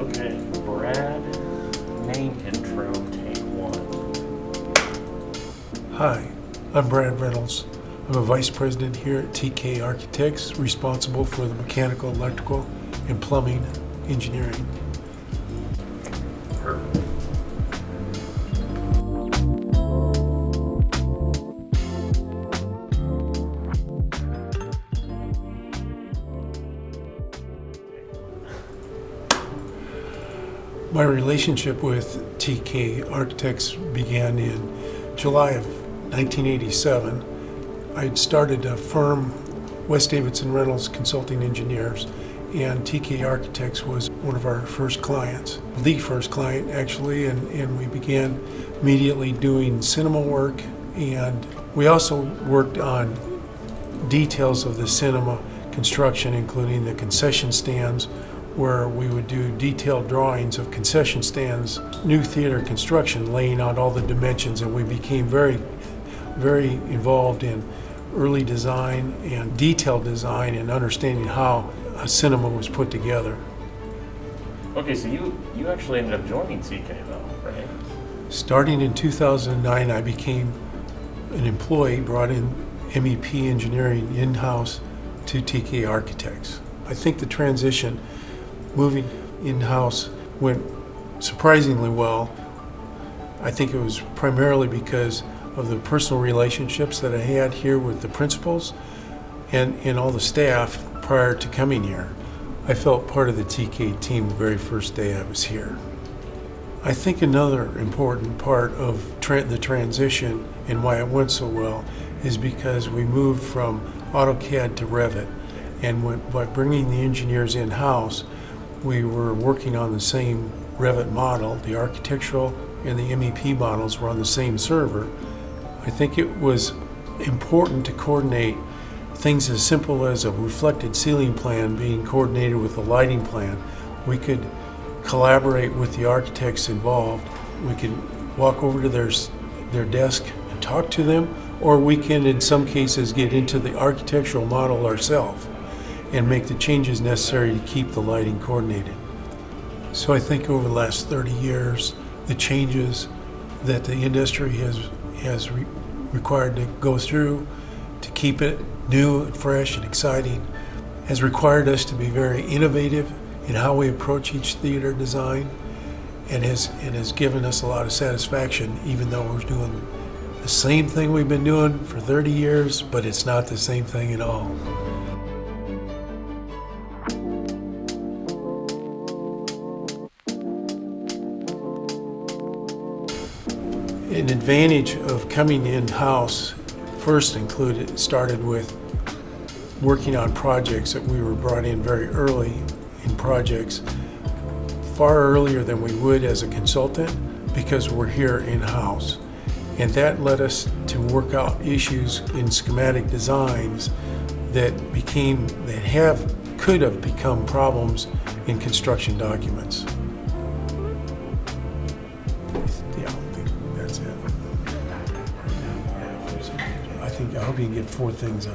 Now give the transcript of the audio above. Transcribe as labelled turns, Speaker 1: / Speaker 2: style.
Speaker 1: Okay, Brad, name intro, take one.
Speaker 2: Hi, I'm Brad Reynolds. I'm a vice president here at TKA Architects, responsible for the mechanical, electrical, and plumbing engineering.
Speaker 1: Perfect.
Speaker 2: My relationship with TKA Architects began in July of 1987. I'd started a firm, West Davidson Reynolds Consulting Engineers, and TKA Architects was one of our first clients, the first client actually, and we began immediately doing cinema work, and we also worked on details of the cinema construction, including the concession stands, where we would do detailed drawings of concession stands, new theater construction, laying out all the dimensions, and we became very involved in early design and detailed design and understanding how a cinema was put together.
Speaker 1: Okay, so you actually ended up joining TK though, right?
Speaker 2: Starting in 2009, I became an employee, brought in MEP engineering in-house to TK Architects. I think the transition, moving in-house, went surprisingly well. I think it was primarily because of the personal relationships that I had here with the principals and all the staff prior to coming here. I felt part of the TK team the very first day I was here. I think another important part of the transition and why it went so well is because we moved from AutoCAD to Revit, and by bringing the engineers in-house, we were working on the same Revit model. The architectural and the MEP models were on the same server. I think it was important to coordinate things as simple as a reflected ceiling plan being coordinated with a lighting plan. We could collaborate with the architects involved. We could walk over to their desk and talk to them, or we can, in some cases, get into the architectural model ourselves and make the changes necessary to keep the lighting coordinated. So I think over the last 30 years, the changes that the industry has required to go through to keep it new and fresh and exciting has required us to be very innovative in how we approach each theater design, and has given us a lot of satisfaction, even though we're doing the same thing we've been doing for 30 years, but it's not the same thing at all. An advantage of coming in-house started with working on projects that we were brought in very early in projects, far earlier than we would as a consultant, because we're here in-house. And that led us to work out issues in schematic designs that could have become problems in construction documents. I hope you can get 4 things